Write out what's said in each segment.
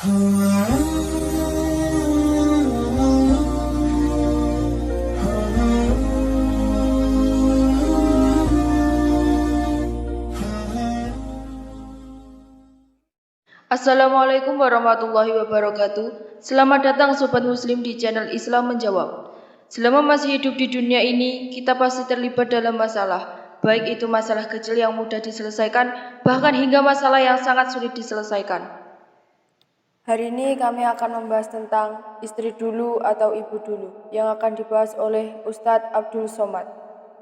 Assalamualaikum warahmatullahi wabarakatuh. Selamat datang Sobat Muslim di channel Islam Menjawab. Selama masih hidup di dunia ini, kita pasti terlibat dalam masalah. Baik itu masalah kecil yang mudah diselesaikan, bahkan hingga masalah yang sangat sulit diselesaikan. Hari ini kami akan membahas tentang istri dulu atau ibu dulu yang akan dibahas oleh Ustadz Abdul Somad.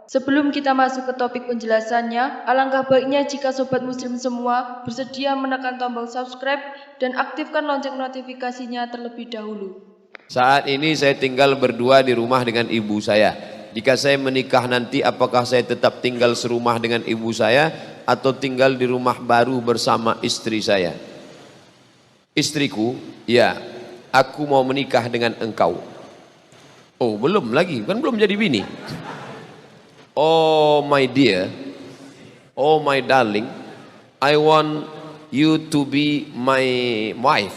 Sebelum kita masuk ke topik penjelasannya, alangkah baiknya jika Sobat Muslim semua bersedia menekan tombol subscribe dan aktifkan lonceng notifikasinya terlebih dahulu. Saat ini saya tinggal berdua di rumah dengan ibu saya. Jika saya menikah nanti, apakah saya tetap tinggal serumah dengan ibu saya atau tinggal di rumah baru bersama istri saya? Istriku, ya, aku mau menikah dengan engkau. Oh, belum lagi, kan belum jadi bini. Oh my dear, oh my darling, I want you to be my wife.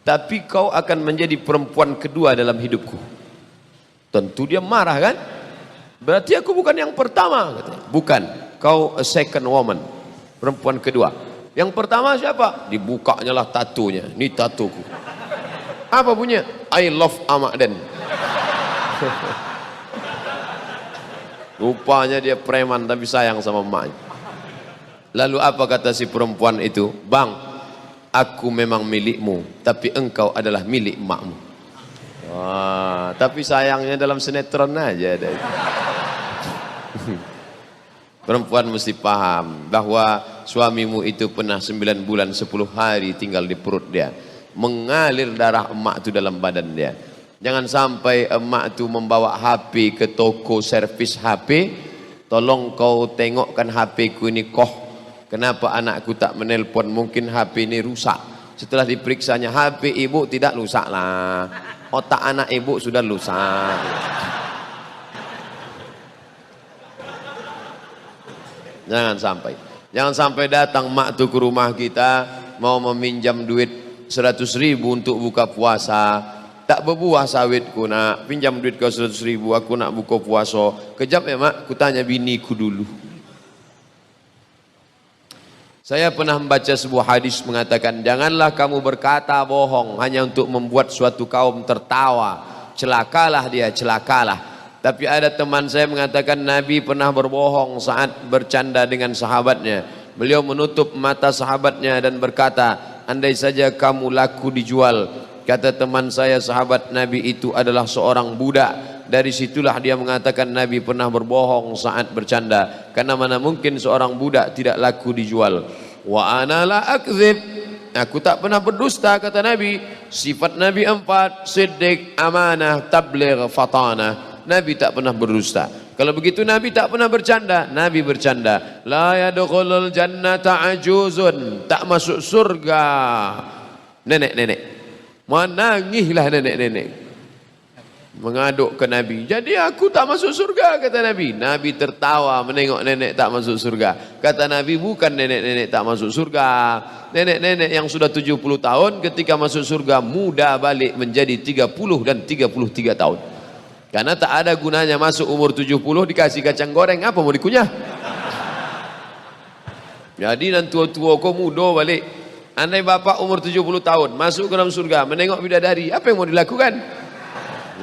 Tapi kau akan menjadi perempuan kedua dalam hidupku. Tentu dia marah kan? Berarti aku bukan yang pertama, katanya. Bukan, kau a second woman, perempuan kedua. Yang pertama siapa? Dibukanya lah tatonya. Ini tatoku. Apa punya? I love Amaden. Rupanya dia preman tapi sayang sama emaknya. Lalu apa kata si perempuan itu? Bang, aku memang milikmu, tapi engkau adalah milik emakmu. Wah, tapi sayangnya dalam sinetron aja. Perempuan mesti paham bahwa suamimu itu pernah 9 bulan 10 hari tinggal di perut dia. Mengalir darah emak itu dalam badan dia. Jangan sampai emak itu membawa HP ke toko servis HP. Tolong kau tengokkan HP ku ini koh. Kenapa anakku tak menelpon? Mungkin HP ini rusak. Setelah diperiksanya, HP ibu tidak rusak lah. Otak anak ibu sudah rusak. Jangan sampai datang mak tuh ke rumah kita mau meminjam duit 100.000 untuk buka puasa. Tak berbuah sawitku nak, pinjam duit kau 100.000, aku nak buka puasa. Kejap ya mak, ku tanya biniku dulu. Saya pernah membaca sebuah hadis mengatakan, janganlah kamu berkata bohong hanya untuk membuat suatu kaum tertawa. Celakalah dia, celakalah. Tapi ada teman saya mengatakan Nabi pernah berbohong saat bercanda dengan sahabatnya. Beliau menutup mata sahabatnya dan berkata, andai saja kamu laku dijual. Kata teman saya, sahabat Nabi itu adalah seorang budak. Dari situlah dia mengatakan Nabi pernah berbohong saat bercanda. Karena mana mungkin seorang budak tidak laku dijual. Wa ana la akdzib. Aku tak pernah berdusta, kata Nabi. Sifat Nabi 4, siddiq, amanah, tabligh, fatanah. Nabi tak pernah berdusta. Kalau begitu Nabi tak pernah bercanda. Nabi bercanda. La yadkhulul jannata ajuzun. Tak masuk surga nenek-nenek. Menangislah nenek-nenek mengaduk ke Nabi. Jadi aku tak masuk surga, kata Nabi. Nabi tertawa menengok nenek tak masuk surga. Kata Nabi, bukan nenek-nenek tak masuk surga. Nenek-nenek yang sudah 70 tahun ketika masuk surga muda balik menjadi 30 dan 33 tahun. Karena tak ada gunanya masuk umur 70 dikasih kacang goreng, apa mau dikunyah? Jadi dan tua-tua kau muda balik. Andai bapak umur 70 tahun masuk ke dalam surga menengok bidadari, apa yang mau dilakukan?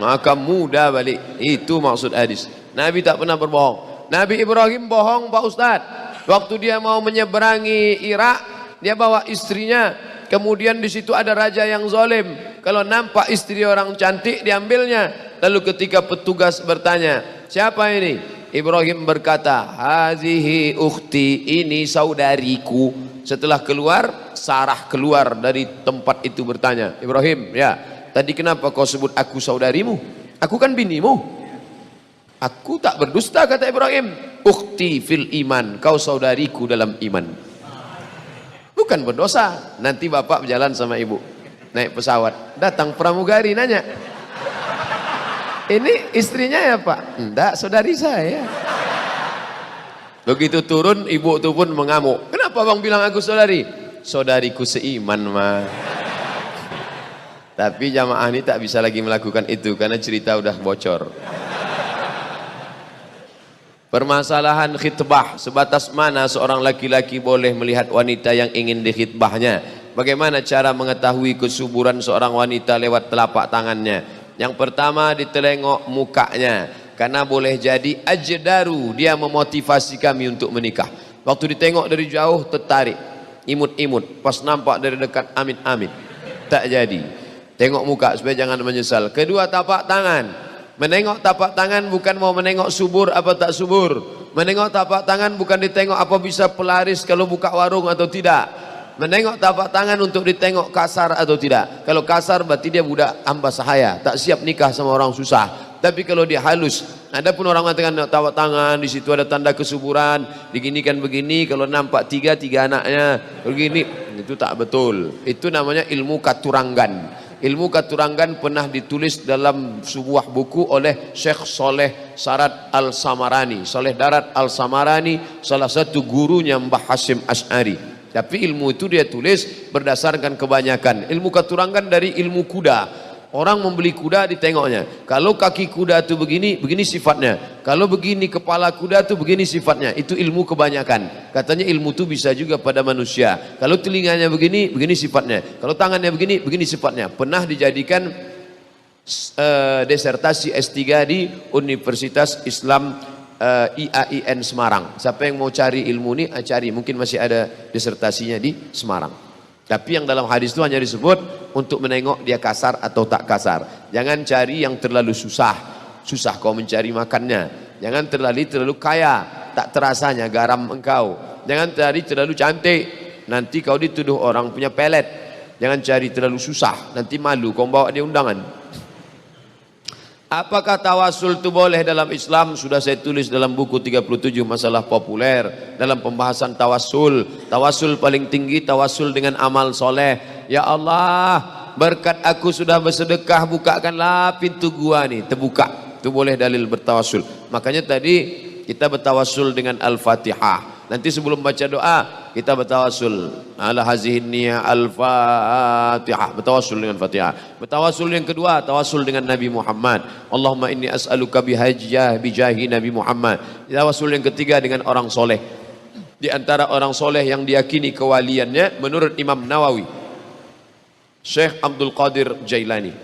Maka muda balik. Itu maksud hadis. Nabi tak pernah berbohong. Nabi Ibrahim bohong Pak Ustadz. Waktu dia mau menyeberangi Irak, dia bawa istrinya. Kemudian di situ ada raja yang zalim. Kalau nampak istri orang cantik diambilnya. Lalu ketika petugas bertanya, siapa ini? Ibrahim berkata, hazihi ukhti, ini saudariku. Setelah keluar, Sarah keluar dari tempat itu bertanya, Ibrahim, ya, tadi kenapa kau sebut aku saudarimu? Aku kan binimu. Aku tak berdusta, kata Ibrahim. Ukhti fil iman, kau saudariku dalam iman. Bukan berdosa. Nanti bapak berjalan sama ibu, naik pesawat, datang pramugari nanya, ini istrinya ya pak? Enggak, saudari saya. Begitu turun, ibu itu pun mengamuk. Kenapa bang bilang aku saudari? Saudariku seiman mah. Tapi jamaah ini tak bisa lagi melakukan itu karena cerita udah bocor. Permasalahan khitbah, sebatas mana seorang laki-laki boleh melihat wanita yang ingin dikhitbahnya? Bagaimana cara mengetahui kesuburan seorang wanita lewat telapak tangannya? Yang pertama, ditelengok mukanya, karena boleh jadi ajdaru, dia memotivasi kami untuk menikah. Waktu ditengok dari jauh tertarik, imut-imut, pas nampak dari dekat amin-amin, tak jadi. Tengok muka supaya jangan menyesal. Kedua, tapak tangan. Menengok tapak tangan bukan mau menengok subur apa tak subur. Menengok tapak tangan bukan ditengok apa bisa pelaris kalau buka warung atau tidak. Menengok tapak tangan untuk ditengok kasar atau tidak. Kalau kasar berarti dia budak hamba sahaya, tak siap nikah sama orang susah. Tapi kalau dia halus, ada pun orang mengatakan tapak tangan di situ ada tanda kesuburan, diginikan begini, kalau nampak tiga anaknya begini, itu tak betul. Itu namanya ilmu katurangan. Ilmu katurangan pernah ditulis dalam sebuah buku oleh Syekh Soleh Sarat Al-Samarani. Soleh Darat Al-Samarani salah satu gurunya Mbah Hasyim Asy'ari. Tapi ilmu itu dia tulis berdasarkan kebanyakan. Ilmu katurangan dari ilmu kuda. Orang membeli kuda ditengoknya. Kalau kaki kuda itu begini, begini sifatnya. Kalau begini kepala kuda itu begini sifatnya. Itu ilmu kebanyakan. Katanya ilmu itu bisa juga pada manusia. Kalau telinganya begini, begini sifatnya. Kalau tangannya begini, begini sifatnya. Pernah dijadikan disertasi S3 di Universitas Islam IAIN Semarang. Siapa yang mau cari ilmu ini, cari. Mungkin masih ada disertasinya di Semarang. Tapi yang dalam hadis itu hanya disebut untuk menengok dia kasar atau tak kasar. Jangan cari yang terlalu susah. Susah kau mencari makannya. Jangan terlalu kaya, tak terasanya garam engkau. Jangan cari terlalu cantik, nanti kau dituduh orang punya pelet. Jangan cari terlalu susah, nanti malu kau bawa dia undangan. Apakah tawasul itu boleh dalam Islam? Sudah saya tulis dalam buku 37 masalah populer dalam pembahasan tawasul. Tawasul paling tinggi tawasul dengan amal soleh. Ya Allah, berkat aku sudah bersedekah, bukakanlah pintu gua nih, terbuka. Itu boleh dalil bertawasul. Makanya tadi kita bertawasul dengan Al-Fatihah. Nanti sebelum baca doa kita bertawasul ala hazihin niyah al-Fatihah, bertawasul dengan Fatihah. Bertawasul yang kedua tawasul dengan Nabi Muhammad. Allahumma inni as'aluka bijahi Nabi Muhammad. Tawasul yang ketiga dengan orang soleh. Di antara orang soleh yang diyakini kewaliannya menurut Imam Nawawi, Syekh Abdul Qadir Jailani.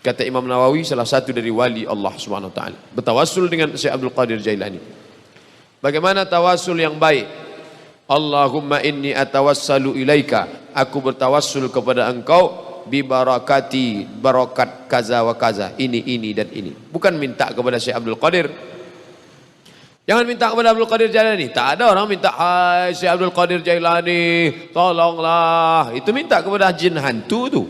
Kata Imam Nawawi salah satu dari wali Allah Subhanahu wa taala. Bertawasul dengan Syekh Abdul Qadir Jailani. Bagaimana tawasul yang baik? Allahumma inni atawassalu ilaika, aku bertawassul kepada engkau bi barakati, barakat kaza wa kaza, ini dan ini. Bukan minta kepada Syekh Abdul Qadir. Jangan minta kepada Abdul Qadir Jailani. Tak ada orang minta, hai Syekh Abdul Qadir Jailani tolonglah. Itu minta kepada jin hantu tu.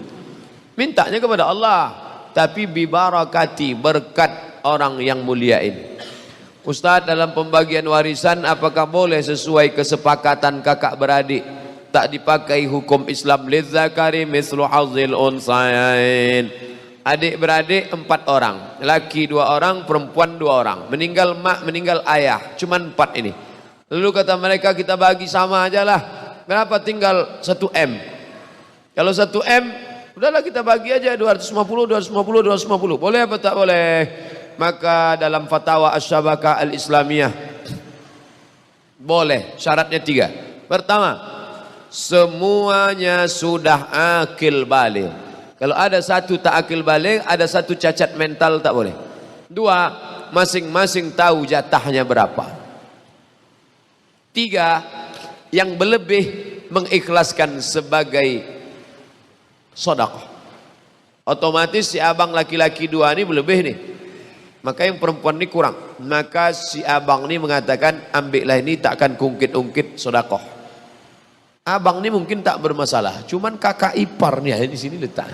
Mintanya kepada Allah. Tapi bi barakati, berkat orang yang mulia ini. Ustaz, dalam pembagian warisan apakah boleh sesuai kesepakatan kakak beradik? Tak dipakai hukum Islam. Lidzakari mislu hazzil unsayain. Adik beradik 4 orang, laki 2 orang, perempuan 2 orang. Meninggal mak, meninggal ayah, cuman 4 ini. Lalu kata mereka kita bagi sama aja lah. Berapa tinggal 1 M? Kalau 1 M, udahlah kita bagi aja 250. Boleh apa tak boleh? Maka dalam fatwa Asy-Syabakah Al-Islamiyah boleh, syaratnya 3. Pertama, semuanya sudah akil baligh. Kalau ada satu tak akil baligh, ada satu cacat mental, tak boleh. 2, masing-masing tahu jatahnya berapa. 3, yang berlebih mengikhlaskan sebagai sedekah. Otomatis si abang laki-laki 2 ini berlebih nih. Maka yang perempuan ini kurang. Maka si abang ini mengatakan, ambillah ini takkan kungkit-ungkit sedekah. Abang ini mungkin tak bermasalah, cuman kakak iparnya di sini letak.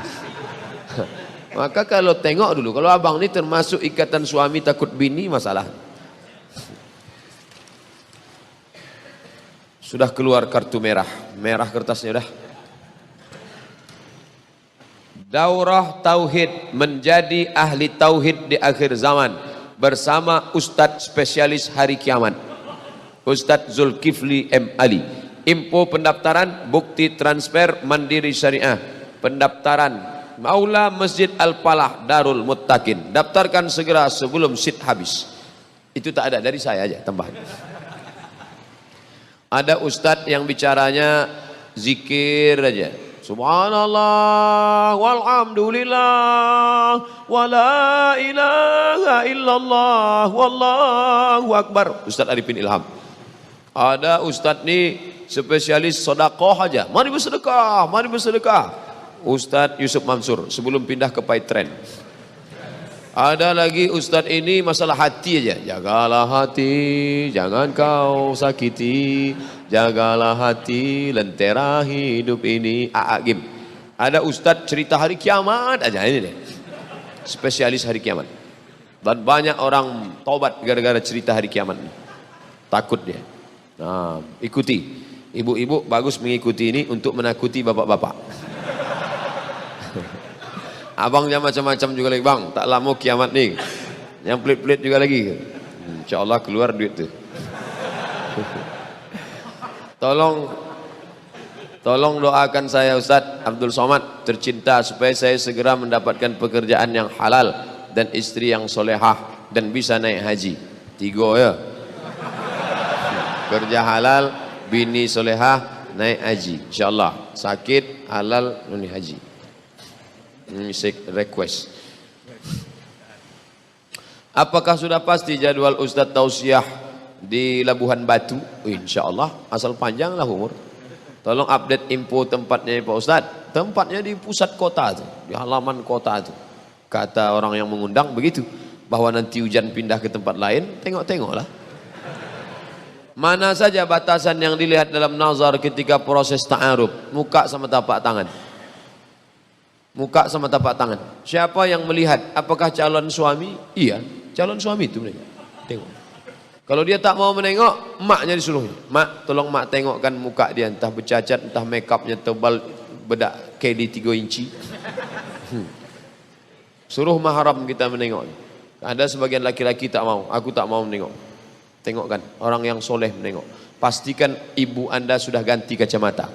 Maka kalau tengok dulu, kalau abang ini termasuk ikatan suami takut bini, masalah. Sudah keluar kartu merah, merah kertasnya udah. Daurah Tauhid, menjadi ahli Tauhid di akhir zaman bersama Ustadz spesialis hari kiamat, Ustadz Zulkifli M. Ali. Info pendaftaran, bukti transfer Mandiri Syariah. Pendaftaran Maula Masjid Al-Falah Darul Muttaqin. Daftarkan segera sebelum seat habis. Itu tak ada, dari saya aja tambahan. Ada ustadz yang bicaranya zikir aja. Subhanallah walhamdulillah wala ilaha illallah wallahu akbar. Ustadz Arifin Ilham. Ada ustadz nih spesialis sedekah aja. Mari bersedekah, mari bersedekah. Ustadz Yusuf Mansur sebelum pindah ke Paitren. Ada lagi ustadz ini masalah hati aja. Jagalah hati, jangan kau sakiti. Jagalah hati, lentera hidup ini. A'agim. Ada ustadz cerita hari kiamat aja ini deh. Spesialis hari kiamat. Dan banyak orang taubat gara-gara cerita hari kiamat. Takut dia. Nah, ikuti. Ibu-ibu bagus mengikuti ini untuk menakuti bapak-bapak. Abangnya macam-macam juga lagi, bang. Tak lama kiamat nih. Yang pelit-pelit juga lagi. Insya Allah keluar duit tuh. Tolong doakan saya Ustadz Abdul Somad tercinta supaya saya segera mendapatkan pekerjaan yang halal dan istri yang solehah dan bisa naik haji. 3 ya. Kerja halal, bini solehah, naik haji. Insyaallah. Sakit, halal, naik haji. Ini request. Apakah sudah pasti jadwal Ustadz tausiah di Labuhan Batu? Insyaallah, asal panjang lah umur. Tolong update info tempatnya Pak Ustadz. Tempatnya di pusat kota tuh, di halaman kota tuh. Kata orang yang mengundang begitu, bahwa nanti hujan pindah ke tempat lain, tengok-tengoklah. Mana saja batasan yang dilihat dalam nazar ketika proses ta'aruf? Muka sama tapak tangan. Muka sama tapak tangan. Siapa yang melihat? Apakah calon suami? Iya, calon suami itu mereka. Tengok. Kalau dia tak mau menengok, maknya disuruhnya. Mak, tolong mak tengokkan muka dia. Entah bercacat, entah make upnya tebal, bedak KD 3 inci. Suruh mahram kita menengok. Ada sebagian laki-laki tak mau. Aku tak mau menengok. Tengokkan, orang yang soleh menengok. Pastikan ibu anda sudah ganti kacamata.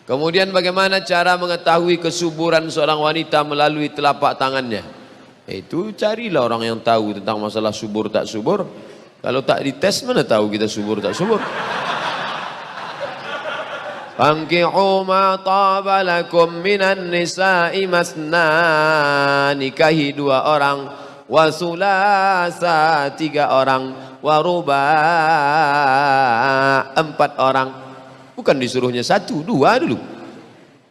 Kemudian bagaimana cara mengetahui kesuburan seorang wanita melalui telapak tangannya? Itu carilah orang yang tahu tentang masalah subur tak subur. Kalau tak dites mana tahu kita subur tak subur. Fankihu ma taba lakum minan nisa'i masna, nikahi 2 orang, wa sulasa 3 orang, wa ruba 4 orang. Bukan disuruhnya 1, 2 dulu.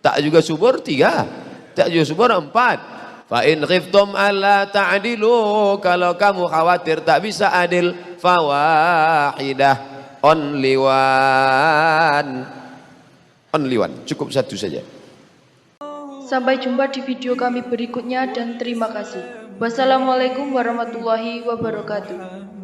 Tak juga subur 3, tak juga subur 4. Fa in khiftum alla ta'dilu, kalau kamu khawatir tak bisa adil, fawahidah, only one. Only one, cukup 1 saja. Sampai jumpa di video kami berikutnya dan terima kasih. Wassalamualaikum warahmatullahi wabarakatuh.